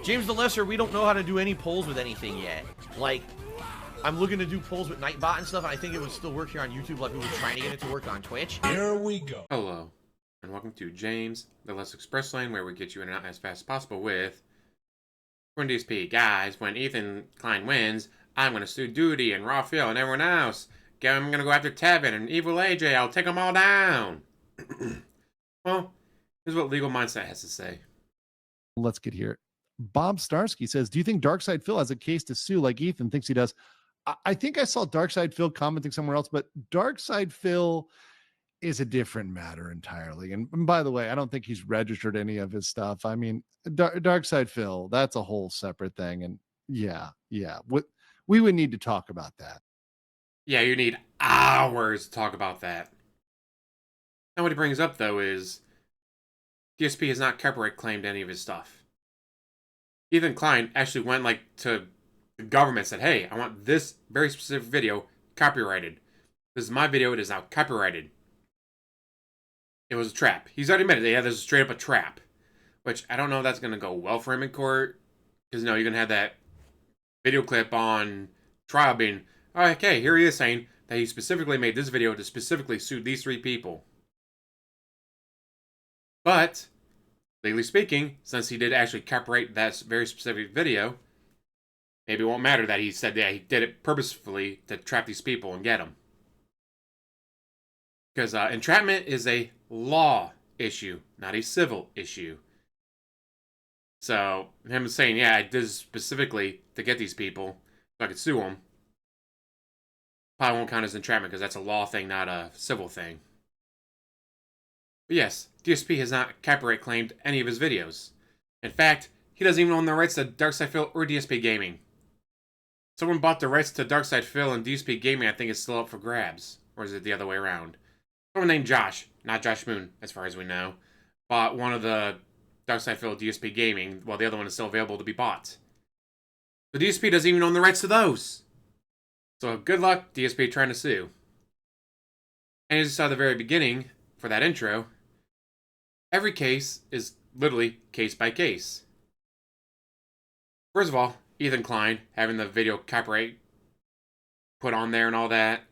James the Lesser, we don't know how to do any polls with anything yet. Like, I'm looking to do polls with Nightbot and stuff, and I think it would still work here on YouTube like we were trying to get it to work on Twitch. Here we go. Hello, and welcome to James the Less Express Lane, where we get you in and out as fast as possible with DSP. Guys, when Ethan Klein wins, I'm going to sue Doody and Raphael and everyone else. I'm going to go after Tevin and Evil AJ. I'll take them all down. Well, here's what Legal Mindset has to say. Let's get here. Bob Starsky says, do you think Darkside Phil has a case to sue like Ethan thinks he does? I think I saw Darkside Phil commenting somewhere else, but Darkside Phil is a different matter entirely. And by the way, I don't think he's registered any of his stuff. I mean, Darkside Phil, that's a whole separate thing. And yeah, we would need to talk about that. Yeah, you need hours to talk about that. Now what he brings up, though, is DSP has not copyright claimed any of his stuff. Ethan Klein actually went to the government and said, hey, I want this very specific video copyrighted. This is my video. It is now copyrighted. It was a trap. He's already admitted, yeah, this is straight up a trap. Which I don't know if that's going to go well for him in court. Because, you're going to have that video clip on trial being, oh, okay, here he is saying that he specifically made this video to specifically sue these 3 people. But, legally speaking, since he did actually copyright that very specific video, maybe it won't matter that he said that he did it purposefully to trap these people and get them. Because entrapment is a law issue, not a civil issue. So, him saying, yeah, I did this specifically to get these people so I could sue them, probably won't count as entrapment because that's a law thing, not a civil thing. But yes, DSP has not copyright claimed any of his videos. In fact, he doesn't even own the rights to Darkside Phil or DSP Gaming. Someone bought the rights to Darkside Phil and DSP Gaming. I think it's still up for grabs. Or is it the other way around? Someone named Josh, not Josh Moon, as far as we know, bought one of the Darkside Phil DSP Gaming, while the other one is still available to be bought. The DSP doesn't even own the rights to those. So good luck, DSP, trying to sue. And as you saw at the very beginning, for that intro, every case is literally case by case. First of all, Ethan Klein having the video copyright put on there and all that,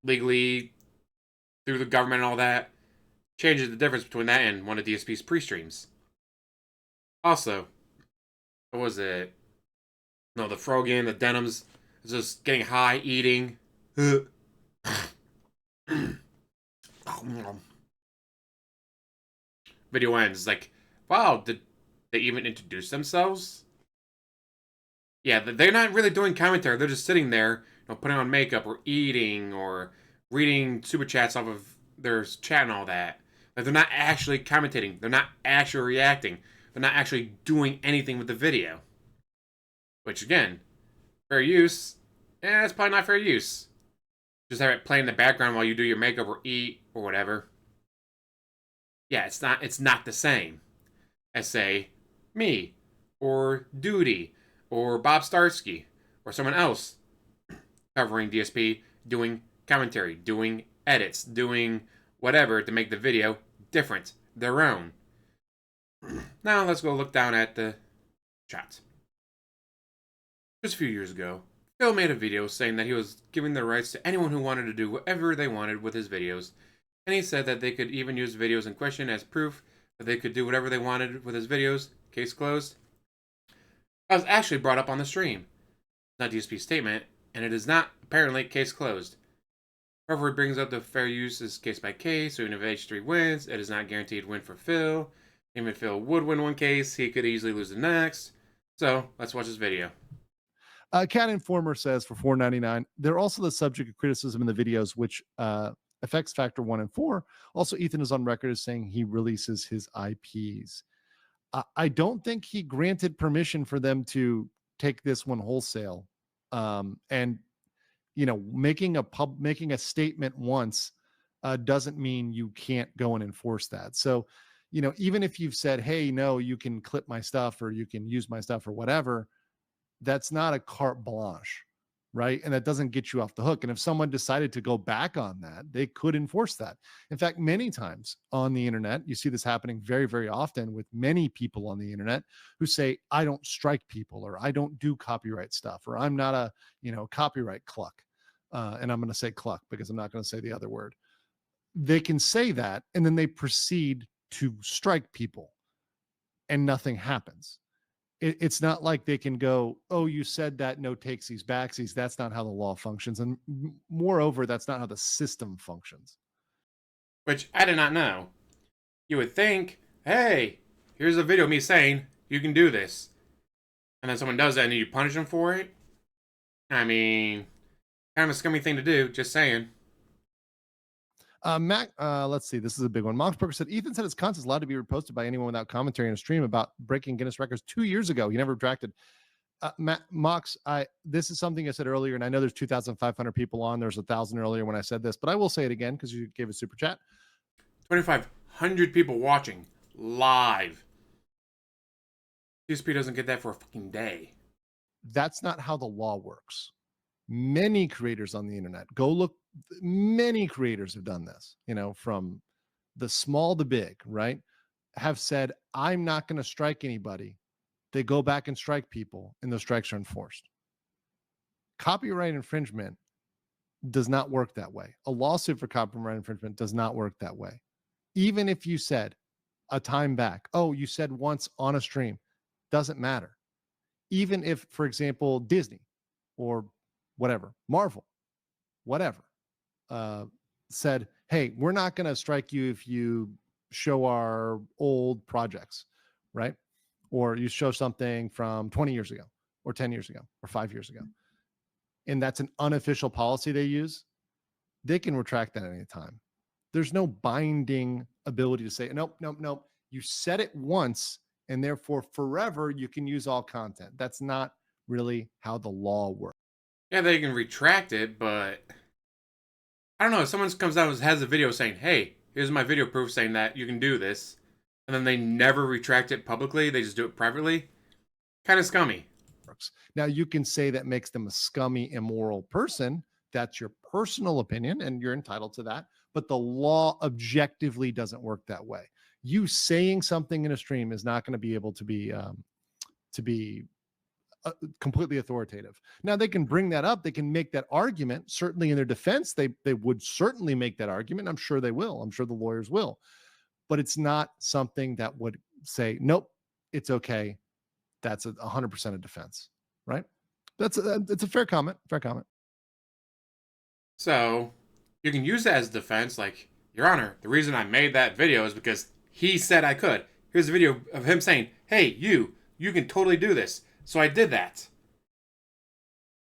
legally, through the government and all that, changes the difference between that and one of DSP's pre-streams. Also, what was it? No, the Frogan, the Denims, just getting high, eating. Video ends like, wow, did they even introduce themselves? Yeah, they're not really doing commentary. They're just sitting there, putting on makeup or eating or reading super chats off of their chat and all that. Like, they're not actually commentating. They're not actually reacting. They're not actually doing anything with the video. Which, again, fair use. Yeah, it's probably not fair use. Just have it play in the background while you do your makeup or eat or whatever. Yeah, it's not the same as, say, me, or Doody, or Bob Starsky, or someone else covering DSP, doing commentary, doing edits, doing whatever to make the video different, their own. Now let's go look down at the chat. Just a few years ago, Phil made a video saying that he was giving the rights to anyone who wanted to do whatever they wanted with his videos. And he said that they could even use videos in question as proof that they could do whatever they wanted with his videos. Case closed. That was actually brought up on the stream. Not DSP's statement, and it is not apparently case closed. However, it brings up the fair use is case by case, so even if H3 wins, it is not guaranteed win for Phil. Even if Phil would win one case, he could easily lose the next. So, let's watch this video. Cat Informer says for $4.99, they're also the subject of criticism in the videos, which affects Factor 1 and 4. Also, Ethan is on record as saying he releases his IPs. I don't think he granted permission for them to take this one wholesale. And making a statement once doesn't mean you can't go and enforce that. So, even if you've said, hey, no, you can clip my stuff or you can use my stuff or whatever, that's not a carte blanche. right? And that doesn't get you off the hook. And if someone decided to go back on that, they could enforce that. In fact, many times on the internet, you see this happening very, very often with many people on the internet who say, I don't strike people, or I don't do copyright stuff, or I'm not a, copyright cluck. And I'm going to say cluck because I'm not going to say the other word. They can say that, and then they proceed to strike people and nothing happens. It's not like they can go, oh, you said that, no takesies, backsies. That's not how the law functions. And moreover, that's not how the system functions. Which I did not know. You would think, hey, here's a video of me saying you can do this. And then someone does that and you punish them for it? I mean, kind of a scummy thing to do, just saying. Mac, let's see. This is a big one. Moxburger said Ethan said his content is allowed to be reposted by anyone without commentary in a stream about breaking Guinness records 2 years ago. He never retracted. Mox, this is something I said earlier, and I know there's 2,500 people on. There's 1,000 earlier when I said this, but I will say it again because you gave a super chat. 2,500 people watching live. DSP doesn't get that for a fucking day. That's not how the law works. Many creators on the internet, go look, many creators have done this, from the small to big, right? Have said, I'm not going to strike anybody. They go back and strike people, and the strikes are enforced. Copyright infringement does not work that way. A lawsuit for copyright infringement does not work that way. Even if you said a time back, oh, you said once on a stream, doesn't matter. Even if, for example, Disney or whatever, Marvel, whatever, said, hey, we're not going to strike you if you show our old projects, right? Or you show something from 20 years ago or 10 years ago or 5 years ago. And that's an unofficial policy they use. They can retract that at any time. There's no binding ability to say, nope. You said it once, and therefore forever you can use all content. That's not really how the law works. Yeah, they can retract it, but I don't know. If someone comes out and has a video saying, hey, here's my video proof saying that you can do this, and then they never retract it publicly, they just do it privately, kind of scummy. Now, you can say that makes them a scummy, immoral person. That's your personal opinion, and you're entitled to that. But the law objectively doesn't work that way. You saying something in a stream is not going to be able to be completely authoritative. Now, they can bring that up. They can make that argument. Certainly in their defense, they would certainly make that argument. I'm sure they will. I'm sure the lawyers will. But it's not something that would say, nope, it's okay. That's 100% of defense, right? It's a fair comment. Fair comment. So you can use that as defense, like, Your Honor, the reason I made that video is because he said I could. Here's a video of him saying, hey, you can totally do this. So I did that.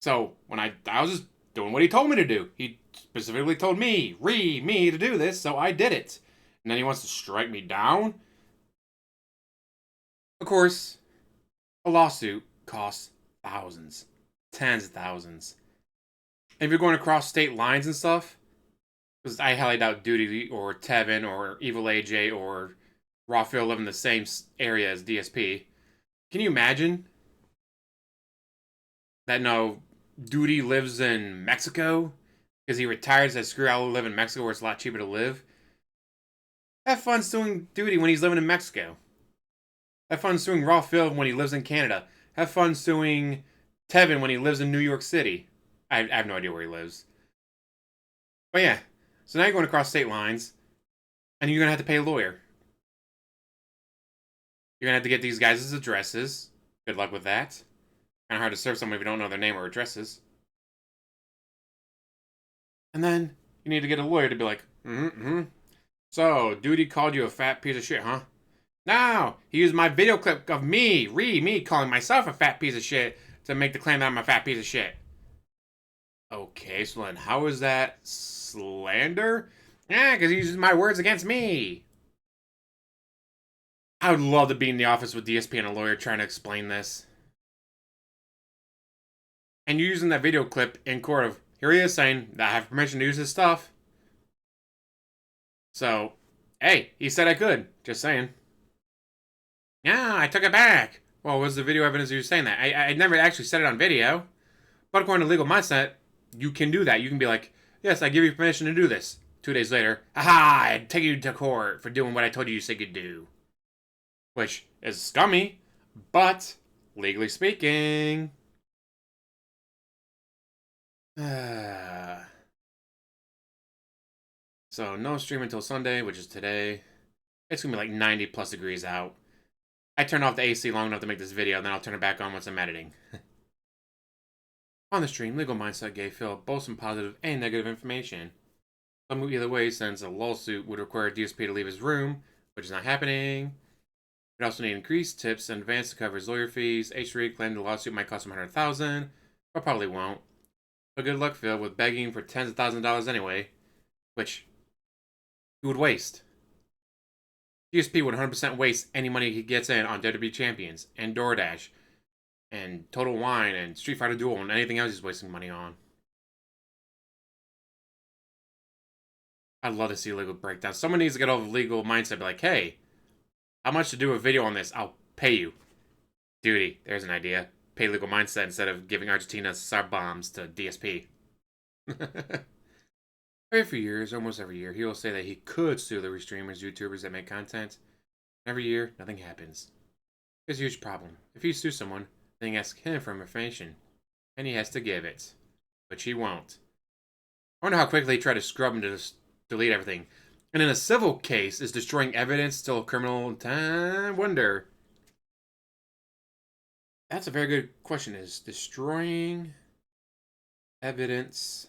So when I was just doing what he told me to do. He specifically told me to do this, so I did it. And then he wants to strike me down? Of course, a lawsuit costs thousands, tens of thousands. And if you're going across state lines and stuff, because I highly doubt Doody or Tevin or Evil AJ or Rafael live in the same area as DSP. Can you imagine that Doody lives in Mexico because he retired and said, screw it, I'll live in Mexico where it's a lot cheaper to live? Have fun suing Doody when he's living in Mexico. Have fun suing Rafael when he lives in Canada. Have fun suing Tevin when he lives in New York City. I have no idea where he lives. But yeah, so now you're going across state lines, and you're going to have to pay a lawyer. You're going to have to get these guys' addresses. Good luck with that. Kind of hard to serve someone if you don't know their name or addresses. And then you need to get a lawyer to be like, So, Doody called you a fat piece of shit, huh? No, he used my video clip of me calling myself a fat piece of shit to make the claim that I'm a fat piece of shit. Okay, so then how is that slander? Yeah, because he uses my words against me. I would love to be in the office with DSP and a lawyer trying to explain this. And you're using that video clip in court of, here he is saying that I have permission to use his stuff. So, hey, he said I could. Just saying. Yeah, I took it back. Well, what's the video evidence of you saying that? I never actually said it on video. But according to legal mindset, you can do that. You can be like, yes, I give you permission to do this. 2 days later, haha, I'd take you to court for doing what I told you said you'd do. Which is scummy, but legally speaking. So no stream until Sunday, which is today. It's gonna be like 90 plus degrees out. I turned off the AC long enough to make this video, and then I'll turn it back on once I'm editing. On the stream, Legal Mindset gave Phil both some positive and negative information. Some move either way, since a lawsuit would require DSP to leave his room, which is not happening. He'd also need increased tips in advance to cover his lawyer fees. H3 claimed the lawsuit might cost him $100,000, but probably won't. But good luck, Phil, with begging for tens of thousands of dollars anyway, which he would waste. DSP would 100% waste any money he gets in on WWE Champions and DoorDash and Total Wine and Street Fighter Duel and anything else he's wasting money on. I'd love to see a legal breakdown. Someone needs to get over the legal mindset. Be like, hey, how much to do a video on this? I'll pay you. Doody, there's an idea. Pay legal mindset instead of giving Argentina SAR bombs to DSP. Every few years, almost every year, he will say that he could sue the streamers, YouTubers that make content. Every year, nothing happens. There's a huge problem. If he sues someone, then he asks him for information, and he has to give it. Which he won't. I wonder how quickly he tried to scrub him to just delete everything. And in a civil case, is destroying evidence still a criminal intent? I wonder. That's a very good question. Is destroying evidence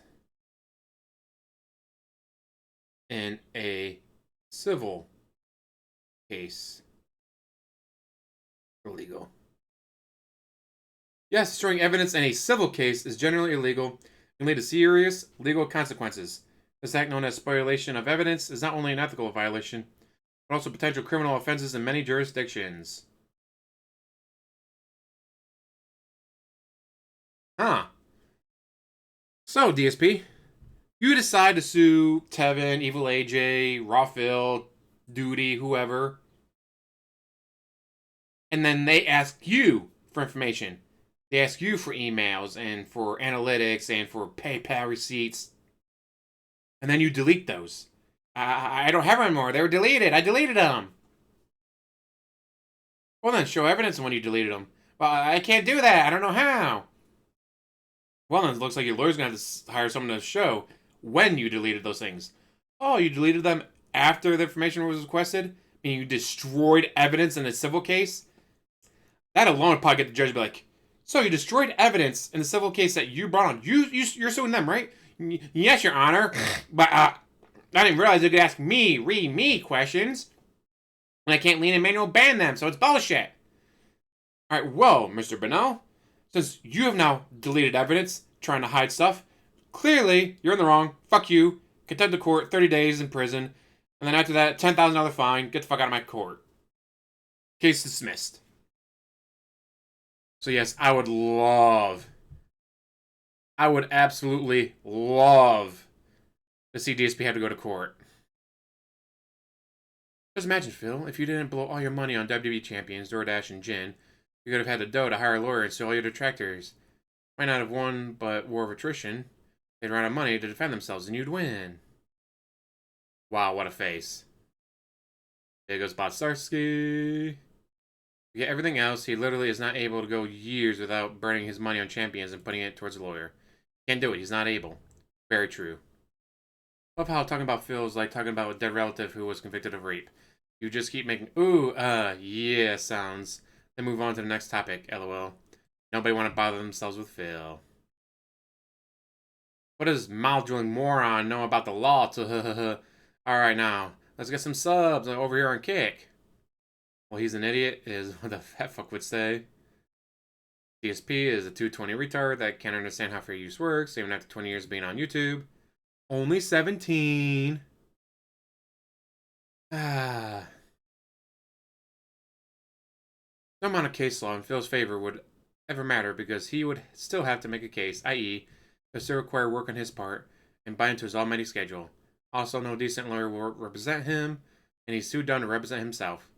in a civil case illegal? Yes, destroying evidence in a civil case is generally illegal and lead to serious legal consequences. This act, known as spoliation of evidence, is not only an ethical violation, but also potential criminal offenses in many jurisdictions. Huh. So, DSP, you decide to sue Tevin, Evil AJ, Raw Phil, Doody, whoever, and then they ask you for information. They ask you for emails and for analytics and for PayPal receipts. And then you delete those. I don't have them anymore. They were deleted. I deleted them. Well, then show evidence when you deleted them. Well, I can't do that. I don't know how. Well, then it looks like your lawyer's going to have to hire someone to show when you deleted those things. Oh, you deleted them after the information was requested? Meaning you destroyed evidence in a civil case? That alone would probably get the judge to be like, so you destroyed evidence in the civil case that you brought on. You're suing them, right? Yes, Your Honor. But I didn't realize you could ask me questions. And I can't lean and manual ban them, so it's bullshit. Alright, whoa, Mr. Bonnell. Since you have now deleted evidence, trying to hide stuff, clearly you're in the wrong. Fuck you. Contempt of court, 30 days in prison. And then after that, $10,000 fine. Get the fuck out of my court. Case dismissed. So yes, I would absolutely love to see DSP have to go to court. Just imagine, Phil, if you didn't blow all your money on WWE champions, DoorDash, and Jin, you could have had the dough to hire a lawyer and sue all your detractors. Might not have won, but war of attrition. They'd run out of money to defend themselves, and you'd win. Wow, what a face. There goes Botsarsky. Yeah, everything else, he literally is not able to go years without burning his money on champions and putting it towards a lawyer. Can't do it. He's not able. Very true. Love how talking about Phil is like talking about a dead relative who was convicted of rape. You just keep making, yeah sounds. Then move on to the next topic, lol. Nobody want to bother themselves with Phil. What does mouth-drilling moron know about the law? Alright now, let's get some subs over here on Kick. Well, he's an idiot, is what the fat fuck would say. DSP is a 220 retard that can't understand how fair use works, even after 20 years of being on YouTube. Only 17. No amount of case law in Phil's favor would ever matter because he would still have to make a case, i.e., it still require work on his part and buy into his almighty schedule. Also, no decent lawyer will represent him, and he's too dumb to represent himself.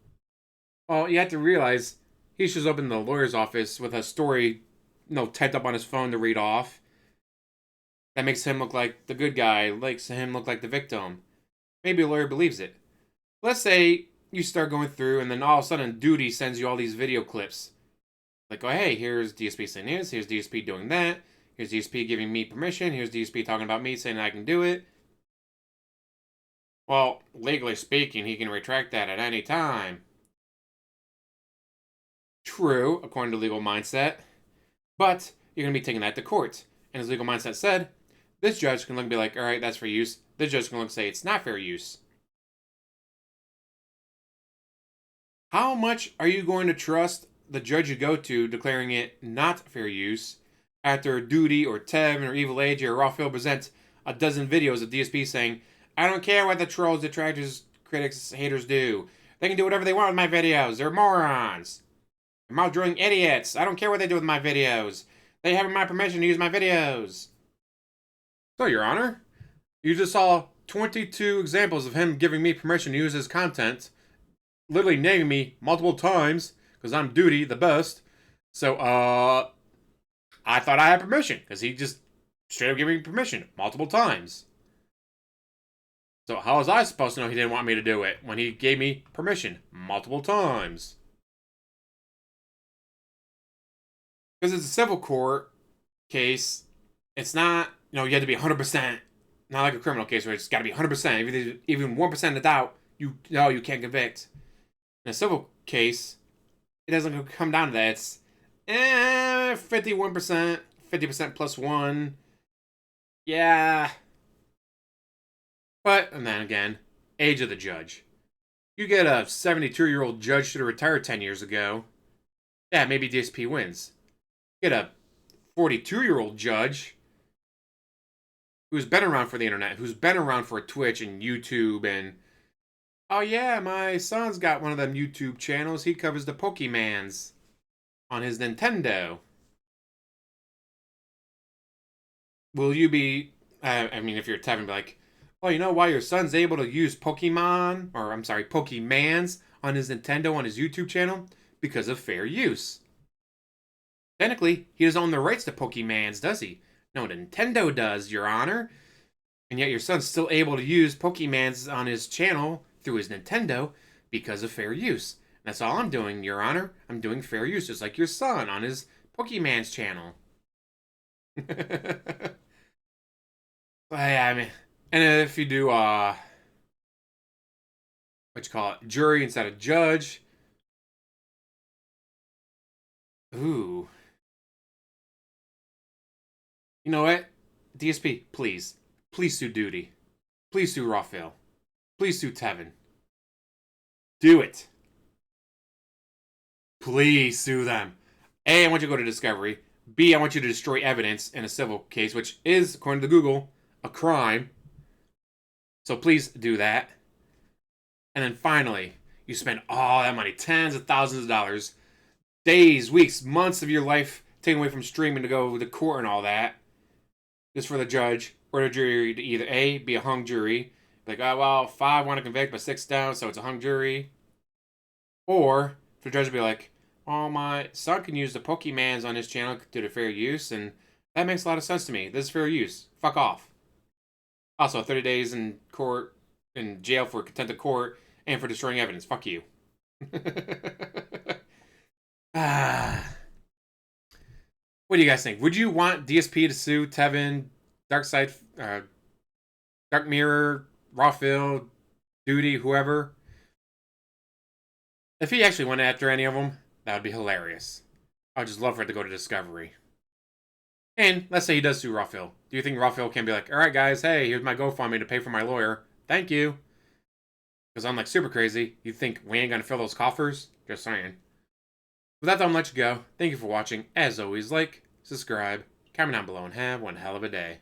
Well, you have to realize he shows up in the lawyer's office with a story typed up on his phone to read off. That makes him look like the good guy, makes him look like the victim. Maybe a lawyer believes it. Let's say you start going through, and then all of a sudden, Doody sends you all these video clips. Like, oh, hey, here's DSP saying this, here's DSP doing that, here's DSP giving me permission, here's DSP talking about me saying I can do it. Well, legally speaking, he can retract that at any time. True, according to legal mindset. But you're going to be taking that to court. And as legal mindset said, this judge can look and be like, all right, that's fair use. This judge can look and say it's not fair use. How much are you going to trust the judge you go to declaring it not fair use after Doody or Tevin or Evil AJ or Raphael present a dozen videos of DSP saying, I don't care what the trolls, detractors, critics, haters do. They can do whatever they want with my videos. They're morons. They're mouth-drilling idiots. I don't care what they do with my videos. They have my permission to use my videos. So, Your Honor, you just saw 22 examples of him giving me permission to use his content, literally naming me multiple times, because I'm Doody, the best. So, I thought I had permission, because he just straight up gave me permission multiple times. So how was I supposed to know he didn't want me to do it when he gave me permission multiple times? Because it's a civil court case, it's not, you have to be 100%, not like a criminal case where it's got to be 100%. Even 1% of doubt, you can't convict. In a civil case, it doesn't come down to that. It's 51%, 50% plus 1. Yeah. But, and then again, age of the judge. You get a 72-year-old judge should have retired 10 years ago. Yeah, maybe DSP wins. You get a 42-year-old judge who's been around for the internet, who's been around for Twitch and YouTube, and oh yeah, my son's got one of them YouTube channels. He covers the Pokemans on his Nintendo. Will you be, if you're Tevin, be like, oh, you know why your son's able to use Pokemans on his Nintendo on his YouTube channel? Because of fair use. Technically, he doesn't own the rights to Pokemans, does he? No, Nintendo does, Your Honor. And yet your son's still able to use Pokemans on his channel through his Nintendo because of fair use. And that's all I'm doing, Your Honor. I'm doing fair use, just like your son on his Pokemans channel. And if you do, jury instead of judge. Ooh. You know what? DSP, please. Please sue Doody. Please sue Raphael. Please sue Tevin. Do it. Please sue them. A, I want you to go to discovery. B, I want you to destroy evidence in a civil case, which is, according to Google, a crime. So please do that. And then finally, you spend all that money, tens of thousands of dollars, days, weeks, months of your life taken away from streaming to go to court and all that, just for the judge or the jury to either A, be a hung jury, like, oh, well, 5 want to convict, but 6 down, so it's a hung jury. Or for the judge to be like, oh, my son can use the Pokemans on his channel due to fair use, and that makes a lot of sense to me. This is fair use. Fuck off. Also, 30 days in court, in jail for contempt of court, and for destroying evidence. Fuck you. What do you guys think? Would you want DSP to sue Tevin, Dark Mirror, Raphael, Doody, whoever? If he actually went after any of them, that would be hilarious. I would just love for it to go to discovery. And let's say he does sue Raphael. Do you think Raphael can be like, alright guys, hey, here's my GoFundMe to pay for my lawyer. Thank you. Because I'm like super crazy. You think we ain't gonna fill those coffers? Just saying. With that, I'll let you go. Thank you for watching. As always, like, subscribe, comment down below, and have one hell of a day.